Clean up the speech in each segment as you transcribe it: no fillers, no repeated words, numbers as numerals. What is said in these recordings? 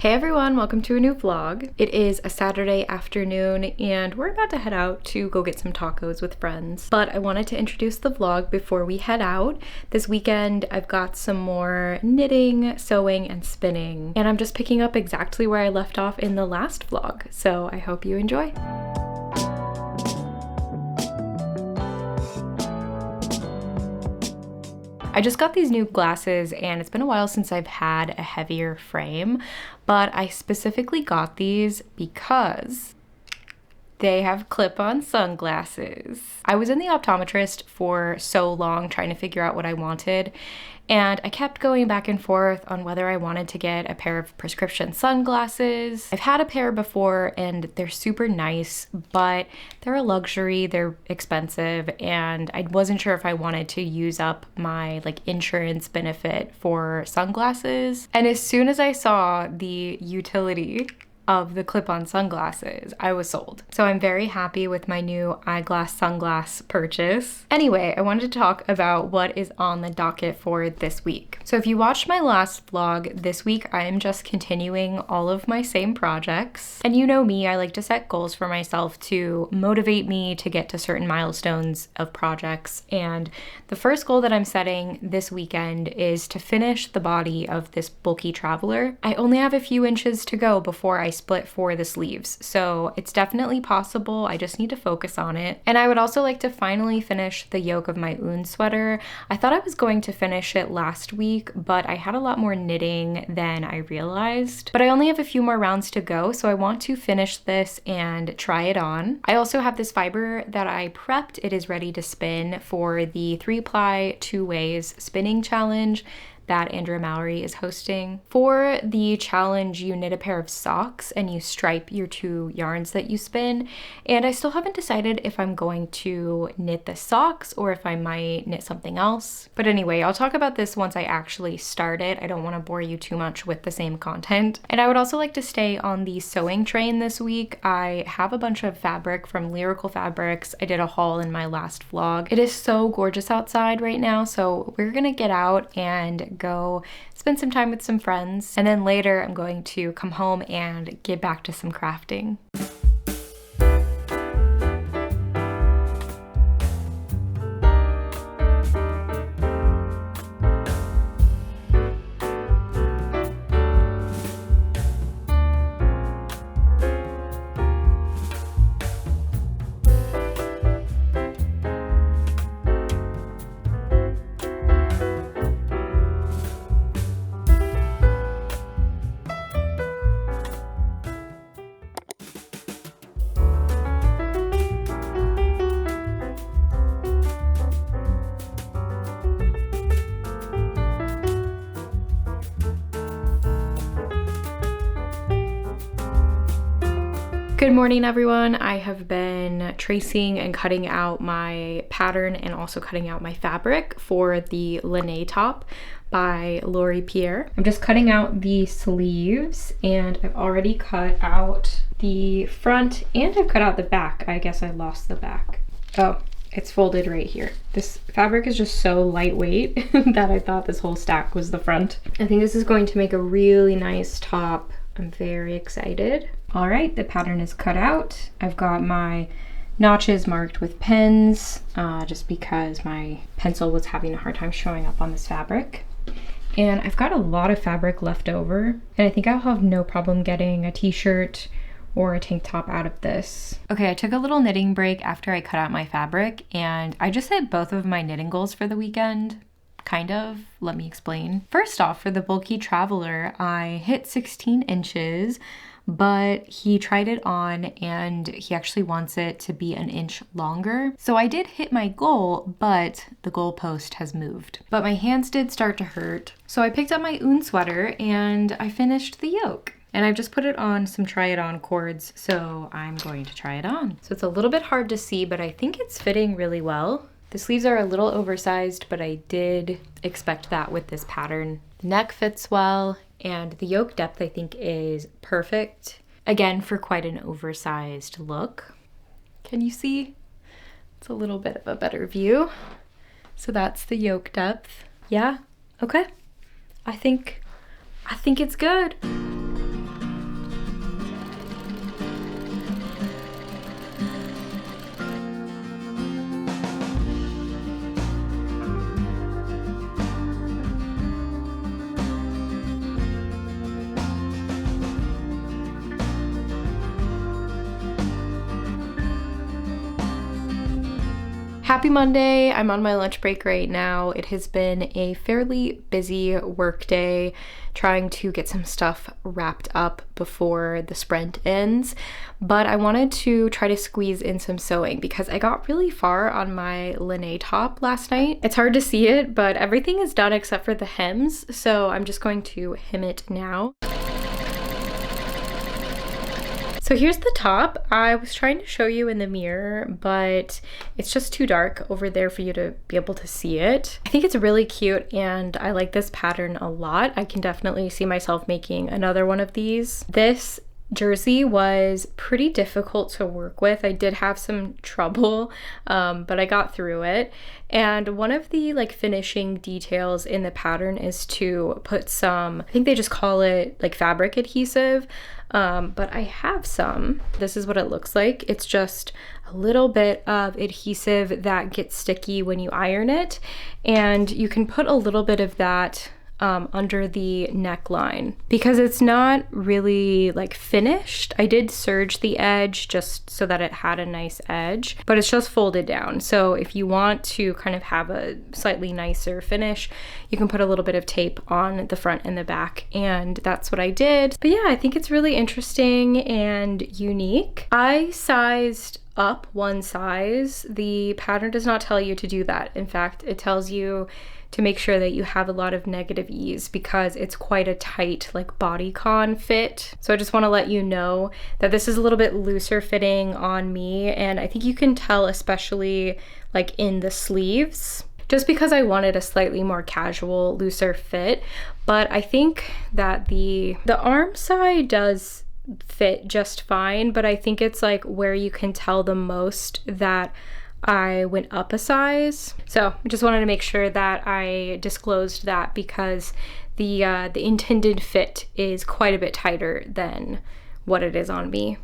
Hey everyone, welcome to a new vlog. It is a Saturday afternoon and we're about to head out to go get some tacos with friends. But I wanted to introduce the vlog before we head out. This weekend I've got some more knitting, sewing, and spinning. And I'm just picking up exactly where I left off in the last vlog. So I hope you enjoy. I just got these new glasses and it's been a while since I've had a heavier frame, but I specifically got these because they have clip-on sunglasses. I was in the optometrist for so long trying to figure out what I wanted, and I kept going back and forth on whether I wanted to get a pair of prescription sunglasses. I've had a pair before and they're super nice, but they're a luxury, they're expensive, and I wasn't sure if I wanted to use up my insurance benefit for sunglasses. And as soon as I saw the utility of the clip-on sunglasses, I was sold. So I'm very happy with my new eyeglass sunglass purchase. Anyway, I wanted to talk about what is on the docket for this week. So if you watched my last vlog, this week I am just continuing all of my same projects. And you know me, I like to set goals for myself to motivate me to get to certain milestones of projects. And the first goal that I'm setting this weekend is to finish the body of this bulky traveler. I only have a few inches to go before I split for the sleeves, so it's definitely possible. I just need to focus on it. And I would also like to finally finish the yoke of my Oon sweater. I thought I was going to finish it last week, but I had a lot more knitting than I realized. But I only have a few more rounds to go, so I want to finish this and try it on. I also have this fiber that I prepped. It is ready to spin for the 3-ply 2 ways spinning challenge that Andrea Mallory is hosting. For the challenge, you knit a pair of socks and you stripe your 2 yarns that you spin. And I still haven't decided if I'm going to knit the socks or if I might knit something else. But anyway, I'll talk about this once I actually start it. I don't want to bore you too much with the same content. And I would also like to stay on the sewing train this week. I have a bunch of fabric from Lyrical Fabrics. I did a haul in my last vlog. It is so gorgeous outside right now, so we're gonna get out and go spend some time with some friends, and then later I'm going to come home and get back to some crafting. Good morning, everyone. I have been tracing and cutting out my pattern and also cutting out my fabric for the Lene top by Lori Pierre. I'm just cutting out the sleeves and I've already cut out the front and I've cut out the back. I guess I lost the back. Oh, it's folded right here. This fabric is just so lightweight that I thought this whole stack was the front. I think this is going to make a really nice top. I'm very excited. All right, the pattern is cut out. I've got my notches marked with pens just because my pencil was having a hard time showing up on this fabric. And I've got a lot of fabric left over, and I think I'll have no problem getting a t-shirt or a tank top out of this. Okay, I took a little knitting break after I cut out my fabric, and I just hit both of my knitting goals for the weekend. Kind of. Let me explain. First off, for the bulky traveler, I hit 16 inches, but he tried it on and he actually wants it to be an inch longer. So I did hit my goal, but the goalpost has moved. But my hands did start to hurt. So I picked up my Oon sweater and I finished the yoke. And I've just put it on some try it on cords, so I'm going to try it on. So it's a little bit hard to see, but I think it's fitting really well. The sleeves are a little oversized, but I did expect that with this pattern. The neck fits well, and the yoke depth I think is perfect. Again, for quite an oversized look. Can you see? It's a little bit of a better view. So that's the yoke depth. Yeah, okay. I think it's good. Happy Monday. I'm on my lunch break right now. It has been a fairly busy work day trying to get some stuff wrapped up before the sprint ends, but I wanted to try to squeeze in some sewing because I got really far on my linné top last night. It's hard to see it, but everything is done except for the hems, so I'm just going to hem it now. So here's the top. I was trying to show you in the mirror, but it's just too dark over there for you to be able to see it. I think it's really cute and I like this pattern a lot. I can definitely see myself making another one of these. This jersey was pretty difficult to work with. I did have some trouble, but I got through it. And one of the finishing details in the pattern is to put some, I think they just call it fabric adhesive, but I have some. This is what it looks like. It's just a little bit of adhesive that gets sticky when you iron it, and you can put a little bit of that under the neckline because it's not really finished. I did serge the edge just so that it had a nice edge, but it's just folded down. So if you want to kind of have a slightly nicer finish, you can put a little bit of tape on the front and the back, and that's what I did. But yeah, I think it's really interesting and unique. I sized up one size. The pattern does not tell you to do that. In fact, it tells you to make sure that you have a lot of negative ease because it's quite a tight bodycon fit. So I just want to let you know that this is a little bit looser fitting on me, and I think you can tell especially in the sleeves, just because I wanted a slightly more casual, looser fit. But I think that the arm side does fit just fine, but I think it's where you can tell the most that I went up a size. So I just wanted to make sure that I disclosed that because the intended fit is quite a bit tighter than what it is on me.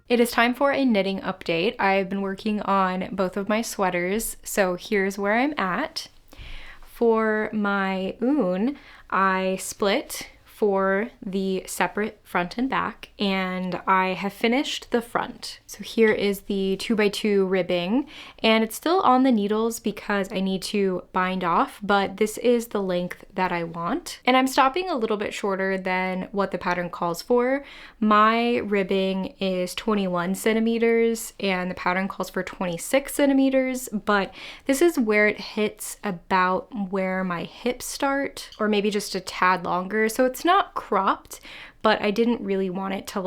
It is time for a knitting update. I've been working on both of my sweaters, so here's where I'm at. For my oon, I split for the separate front and back, and I have finished the front. So here is the 2x2 ribbing, and it's still on the needles because I need to bind off, but this is the length that I want. And I'm stopping a little bit shorter than what the pattern calls for. My ribbing is 21 centimeters and the pattern calls for 26 centimeters, but this is where it hits about where my hips start, or maybe just a tad longer. So it's not cropped, but I didn't really want it to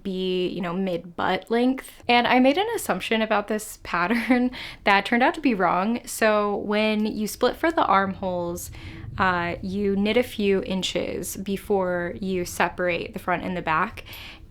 be, mid-butt length. And I made an assumption about this pattern that turned out to be wrong. So when you split for the armholes, you knit a few inches before you separate the front and the back.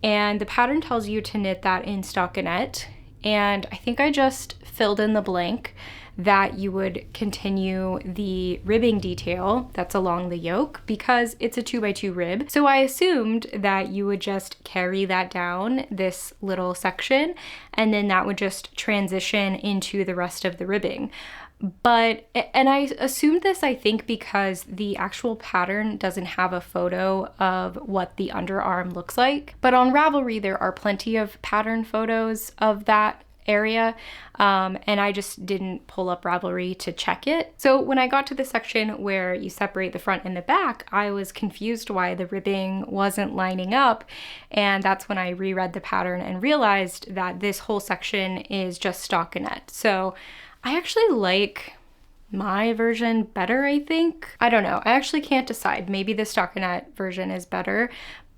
And the pattern tells you to knit that in stockinette. And I think I just filled in the blank that you would continue the ribbing detail that's along the yoke because it's a 2x2 rib. So I assumed that you would just carry that down this little section and then that would just transition into the rest of the ribbing. And I assumed this, I think, because the actual pattern doesn't have a photo of what the underarm looks like. But on Ravelry, there are plenty of pattern photos of that. area, and I just didn't pull up Ravelry to check it. So when I got to the section where you separate the front and the back, I was confused why the ribbing wasn't lining up, and that's when I reread the pattern and realized that this whole section is just stockinette. So I actually like my version better, I think. I don't know. I actually can't decide. Maybe the stockinette version is better.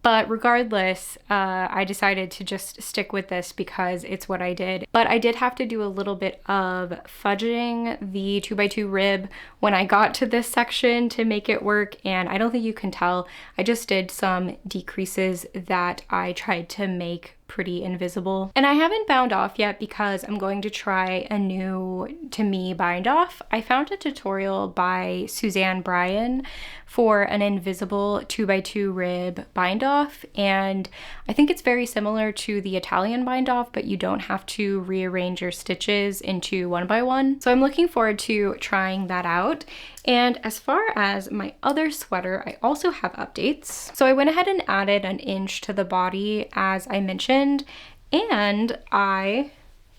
But regardless, I decided to just stick with this because it's what I did. But I did have to do a little bit of fudging the 2x2 rib when I got to this section to make it work. And I don't think you can tell. I just did some decreases that I tried to make pretty invisible. And I haven't bound off yet because I'm going to try a new, to me, bind off. I found a tutorial by Suzanne Bryan for an invisible 2x2 rib bind off, and I think it's very similar to the Italian bind off, but you don't have to rearrange your stitches into 1x1. So I'm looking forward to trying that out. And as far as my other sweater, I also have updates. So I went ahead and added an inch to the body, as I mentioned, and I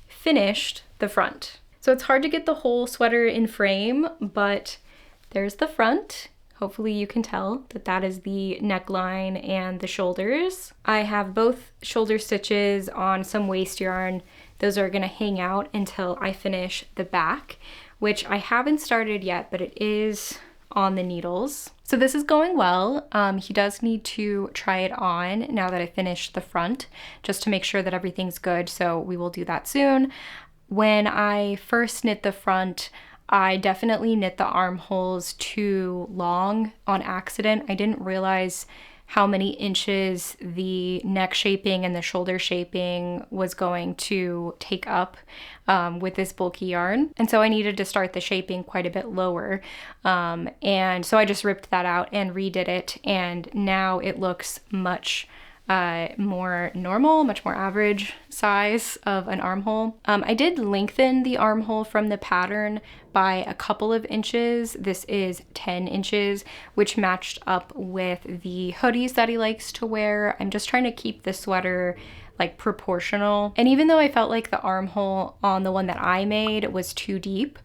finished the front. So it's hard to get the whole sweater in frame, but there's the front. Hopefully you can tell that that is the neckline and the shoulders. I have both shoulder stitches on some waist yarn. Those are gonna hang out until I finish the back, which I haven't started yet, but it is on the needles. So this is going well. He does need to try it on now that I finished the front, just to make sure that everything's good. So we will do that soon. When I first knit the front, I definitely knit the armholes too long on accident. I didn't realize how many inches the neck shaping and the shoulder shaping was going to take up with this bulky yarn. And so I needed to start the shaping quite a bit lower. And so I just ripped that out and redid it. And now it looks much more normal, much more average size of an armhole. I did lengthen the armhole from the pattern by a couple of inches. This is 10 inches, which matched up with the hoodies that he likes to wear. I'm just trying to keep the sweater like proportional. And even though I felt like the armhole on the one that I made was too deep,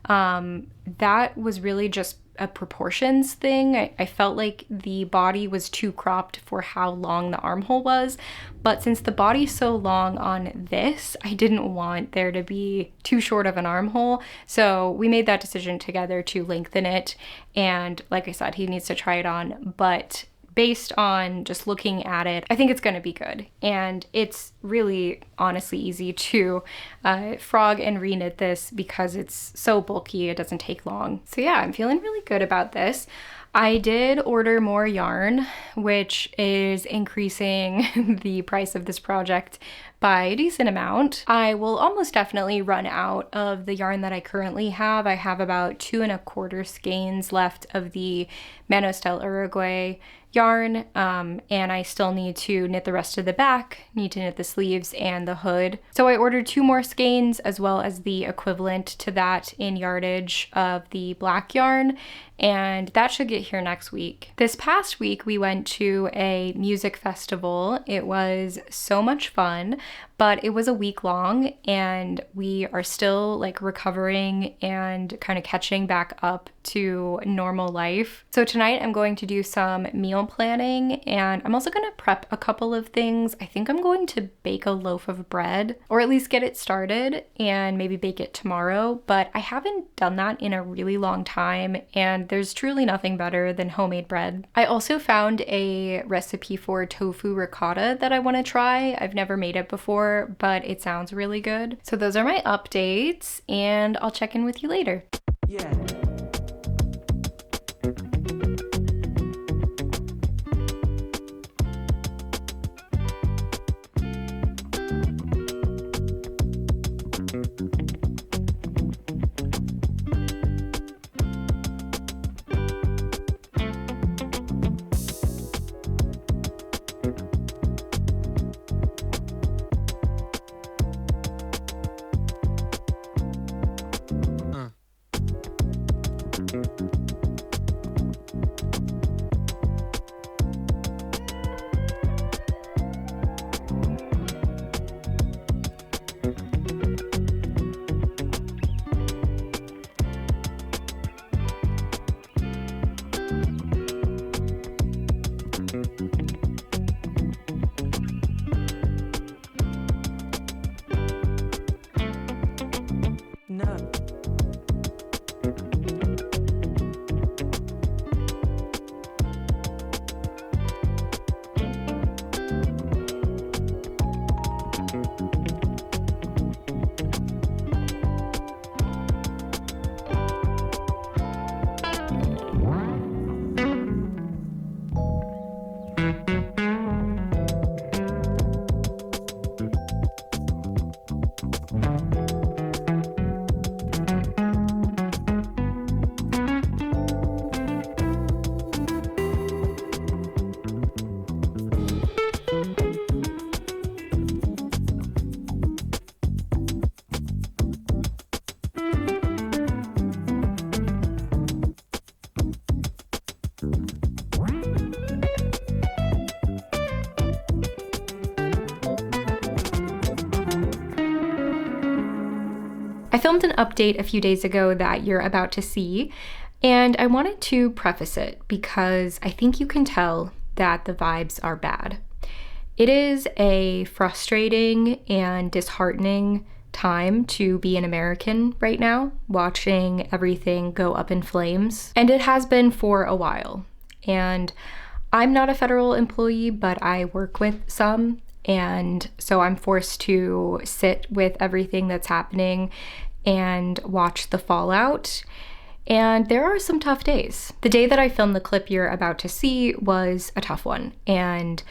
that was really just a proportions thing. I felt like the body was too cropped for how long the armhole was, but since the body's so long on this, I didn't want there to be too short of an armhole. So we made that decision together to lengthen it. And like I said, he needs to try it on, but based on just looking at it, I think it's going to be good. And it's really honestly easy to frog and reknit this because it's so bulky, it doesn't take long. So yeah, I'm feeling really good about this. I did order more yarn, which is increasing the price of this project by a decent amount. I will almost definitely run out of the yarn that I currently have. I have about 2 1/4 skeins left of the Manos del Uruguay yarn, and I still need to knit the rest of the back, need to knit the sleeves and the hood. So I ordered 2 more skeins as well as the equivalent to that in yardage of the black yarn, and that should get here next week. This past week we went to a music festival. It was so much fun, but it was a week long and we are still like recovering and kind of catching back up to normal life. So tonight I'm going to do some meal planning, and I'm also going to prep a couple of things. I think I'm going to bake a loaf of bread, or at least get it started and maybe bake it tomorrow, but I haven't done that in a really long time, and there's truly nothing better than homemade bread. I also found a recipe for tofu ricotta that I want to try. I've never made it before, but it sounds really good. So those are my updates, and I'll check in with you later. Yeah. I filmed an update a few days ago that you're about to see, and I wanted to preface it because I think you can tell that the vibes are bad. It is a frustrating and disheartening time to be an American right now, watching everything go up in flames. And it has been for a while. And I'm not a federal employee, but I work with some. And so I'm forced to sit with everything that's happening and watch the fallout. And there are some tough days. The day that I filmed the clip you're about to see was a tough one. And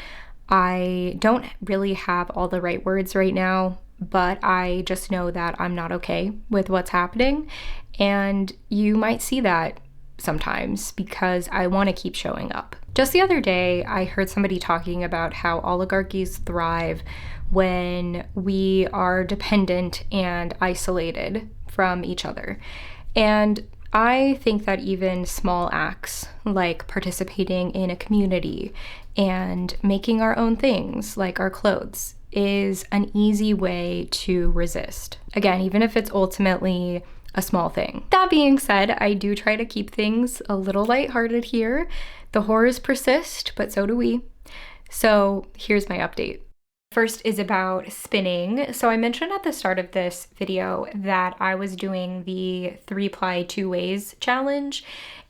I don't really have all the right words right now, but I just know that I'm not okay with what's happening. And you might see that sometimes because I want to keep showing up. Just the other day, I heard somebody talking about how oligarchies thrive when we are dependent and isolated from each other. And I think that even small acts like participating in a community and making our own things like our clothes is an easy way to resist. Again, even if it's ultimately a small thing. That being said, I do try to keep things a little lighthearted here. The horrors persist, but so do we. So here's my update. First is about spinning. So I mentioned at the start of this video that I was doing the 3-ply 2 ways challenge,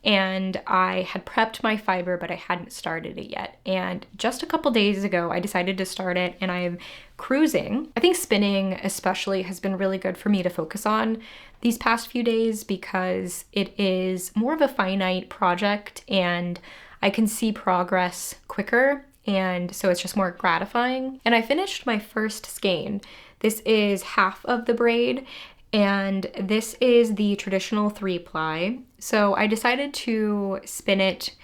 and I had prepped my fiber, but I hadn't started it yet. And just a couple days ago, I decided to start it, and I'm cruising. I think spinning especially has been really good for me to focus on these past few days because it is more of a finite project and I can see progress quicker. And so it's just more gratifying. And I finished my first skein. This is half of the braid, and this is the traditional 3-ply. So I decided to spin it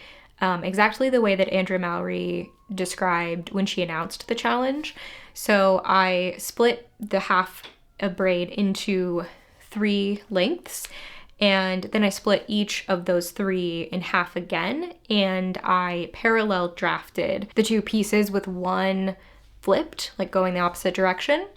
exactly the way that Andrea Mallory described when she announced the challenge. So I split the half of braid into 3 lengths, and then I split each of those 3 in half again, and I parallel drafted the 2 pieces with one flipped, like going the opposite direction.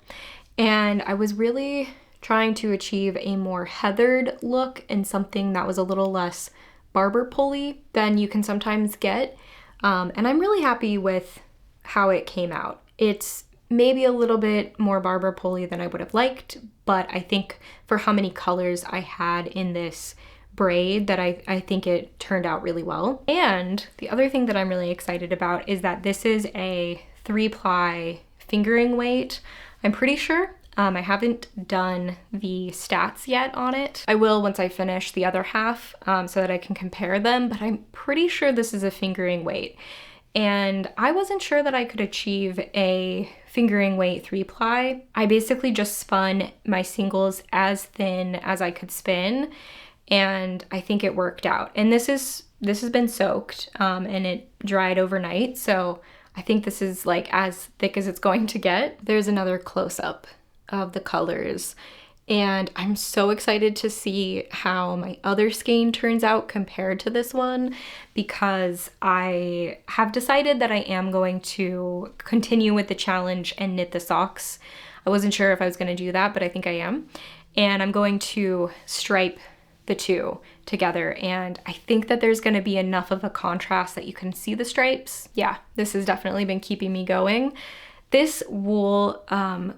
And I was really trying to achieve a more heathered look and something that was a little less barber pulley than you can sometimes get. And I'm really happy with how it came out. It's maybe a little bit more barber pulley than I would have liked, but I think for how many colors I had in this braid that I think it turned out really well. And the other thing that I'm really excited about is that this is a 3-ply fingering weight. I'm pretty sure. I haven't done the stats yet on it. I will once I finish the other half so that I can compare them, but I'm pretty sure this is a fingering weight. And I wasn't sure that I could achieve a fingering weight 3-ply. I basically just spun my singles as thin as I could spin, and I think it worked out. And this has been soaked and it dried overnight, so I think this is like as thick as it's going to get. There's another close-up of the colors. And I'm so excited to see how my other skein turns out compared to this one, because I have decided that I am going to continue with the challenge and knit the socks. I wasn't sure if I was going to do that, but I think I am. And I'm going to stripe the 2 together. And I think that there's going to be enough of a contrast that you can see the stripes. Yeah, this has definitely been keeping me going. This wool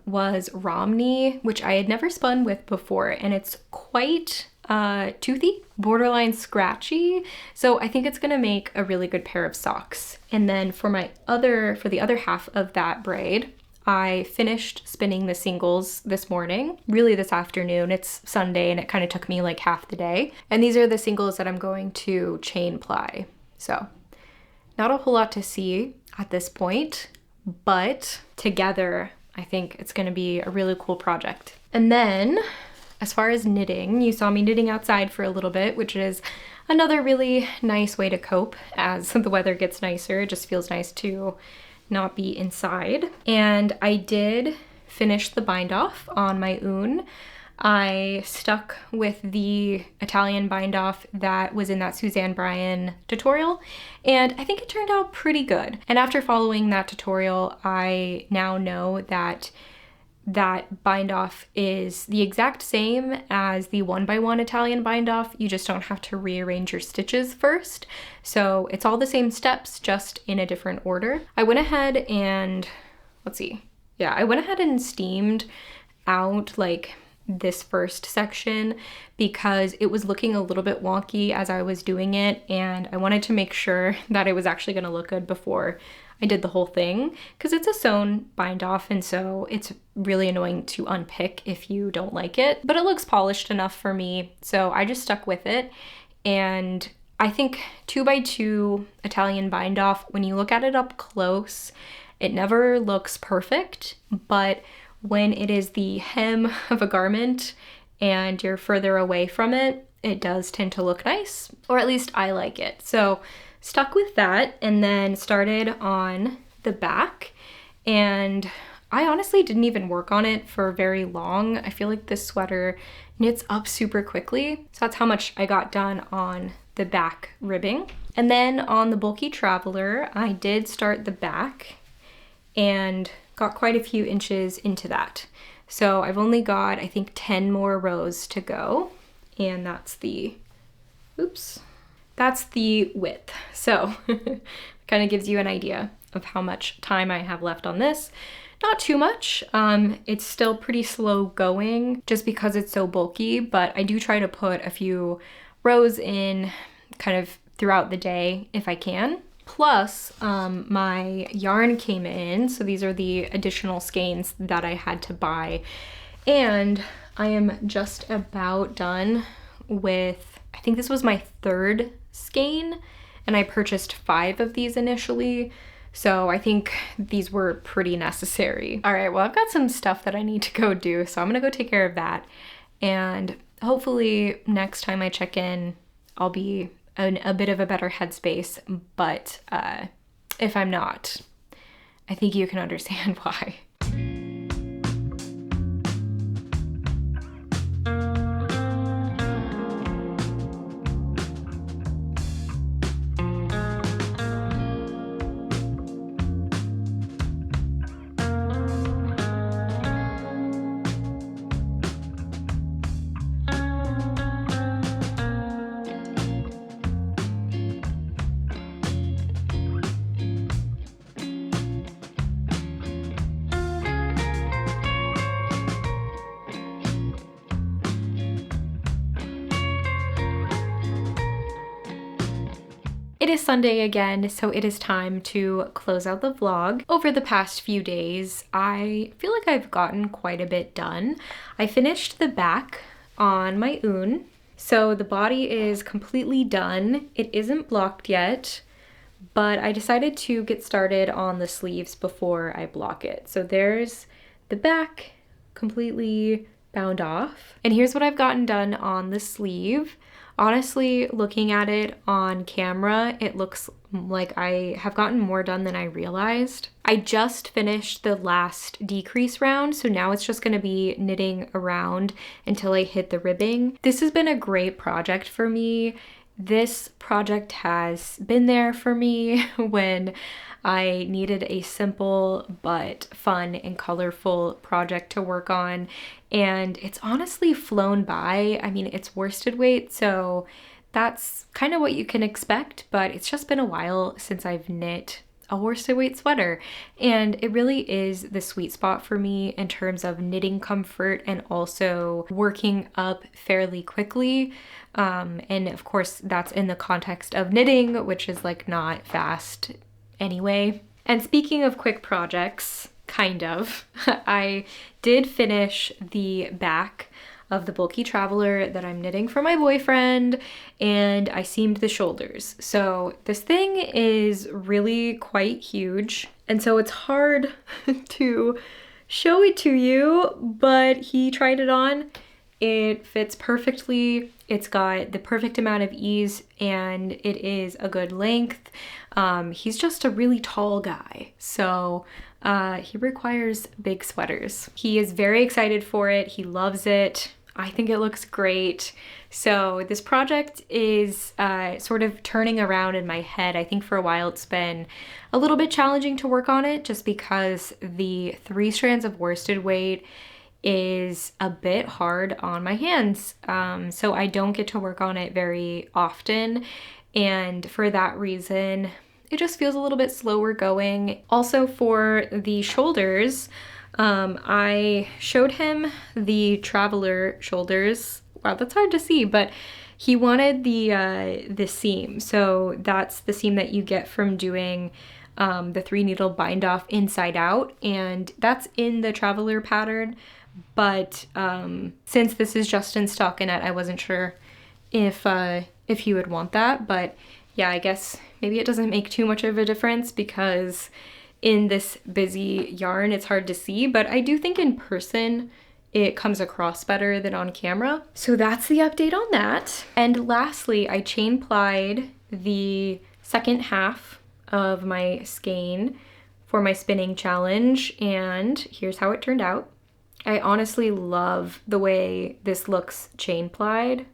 was Romney, which I had never spun with before, and it's quite toothy, borderline scratchy. So I think it's gonna make a really good pair of socks. And then for the other half of that braid, I finished spinning the singles this morning, really this afternoon. It's Sunday and it kind of took me like half the day. And these are the singles that I'm going to chain ply. So not a whole lot to see at this point, but together, I think it's gonna be a really cool project. And then, as far as knitting, you saw me knitting outside for a little bit, which is another really nice way to cope as the weather gets nicer. It just feels nice to not be inside. And I did finish the bind off on my own. I stuck with the Italian bind off that was in that Suzanne Bryan tutorial, and I think it turned out pretty good. And after following that tutorial, I now know that that bind off is the exact same as the 1x1 Italian bind off. You just don't have to rearrange your stitches first. So it's all the same steps, just in a different order. I went ahead and, I went ahead and steamed out like this first section because it was looking a little bit wonky as I was doing it, and I wanted to make sure that it was actually going to look good before I did the whole thing, because it's a sewn bind off, and so it's really annoying to unpick if you don't like it, but it looks polished enough for me, so I just stuck with it. And I think 2x2 Italian bind off, when you look at it up close, it never looks perfect, but when it is the hem of a garment and you're further away from it, it does tend to look nice, or at least I like it. So stuck with that and then started on the back, and I honestly didn't even work on it for very long. I feel like this sweater knits up super quickly, so that's how much I got done on the back ribbing. And then on the bulky traveler, I did start the back and got quite a few inches into that. So I've only got, I think, 10 more rows to go, and that's the width. So kind of gives you an idea of how much time I have left on this. Not too much. It's still pretty slow going just because it's so bulky, but I do try to put a few rows in kind of throughout the day if I can. Plus, my yarn came in, so these are the additional skeins that I had to buy, and I am just about done with, I think this was my third skein, and I purchased 5 of these initially, so I think these were pretty necessary. All right, well, I've got some stuff that I need to go do, so I'm gonna go take care of that, and hopefully next time I check in, I'll be in a bit of a better headspace, but if I'm not, I think you can understand why. It is Sunday again, so it is time to close out the vlog. Over the past few days, I feel like I've gotten quite a bit done. I finished the back on my oon, so the body is completely done. It isn't blocked yet, but I decided to get started on the sleeves before I block it. So there's the back completely bound off. And here's what I've gotten done on the sleeve. Honestly, looking at it on camera, it looks like I have gotten more done than I realized. I just finished the last decrease round, so now it's just gonna be knitting around until I hit the ribbing. This has been a great project for me. This project has been there for me when I needed a simple but fun and colorful project to work on, and it's honestly flown by. I mean, it's worsted weight, so that's kind of what you can expect, but it's just been a while since I've knit a worsted weight sweater, and it really is the sweet spot for me in terms of knitting comfort and also working up fairly quickly. And of course that's in the context of knitting, which is like not fast anyway. And speaking of quick projects, kind of, I did finish the back of the bulky traveler that I'm knitting for my boyfriend, and I seamed the shoulders. So this thing is really quite huge, and so it's hard to show it to you, but he tried it on. It fits perfectly. It's got the perfect amount of ease, and it is a good length. He's just a really tall guy, so he requires big sweaters. He is very excited for it. He loves it. I think it looks great. So this project is sort of turning around in my head. I think for a while it's been a little bit challenging to work on it just because the 3 strands of worsted weight is a bit hard on my hands. So I don't get to work on it very often. And for that reason, it just feels a little bit slower going. Also for the shoulders, I showed him the traveler shoulders. Wow, that's hard to see, but he wanted the seam. So that's the seam that you get from doing the 3 needle bind off inside out, and that's in the traveler pattern. But since this is just in stockinette, I wasn't sure if he would want that. But yeah, I guess maybe it doesn't make too much of a difference because in this busy yarn, it's hard to see, but I do think in person it comes across better than on camera. So that's the update on that. And lastly, I chain plied the second half of my skein for my spinning challenge, and here's how it turned out. I honestly love the way this looks chain plied.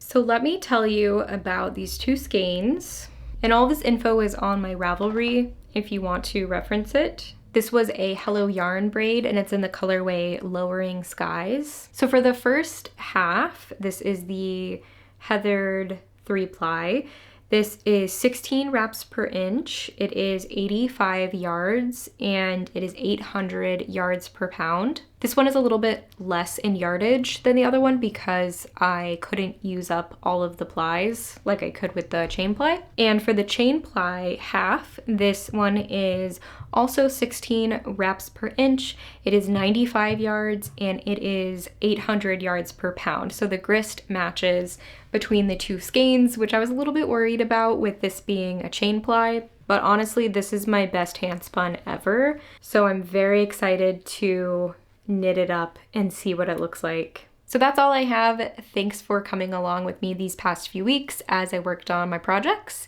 So let me tell you about these 2 skeins, and all this info is on my Ravelry if you want to reference it. This was a Hello Yarn braid, and it's in the colorway Lowering Skies. So for the first half, this is the heathered 3-ply. This is 16 wraps per inch. It is 85 yards, and it is 800 yards per pound. This one is a little bit less in yardage than the other one because I couldn't use up all of the plies like I could with the chain ply. And for the chain ply half, this one is also 16 wraps per inch. It is 95 yards, and it is 800 yards per pound. So the grist matches between the 2 skeins, which I was a little bit worried about with this being a chain ply. But honestly, this is my best hand spun ever. So I'm very excited to knit it up and see what it looks like. So that's all I have. Thanks for coming along with me these past few weeks as I worked on my projects.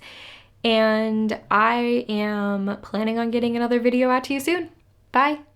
And I am planning on getting another video out to you soon. Bye.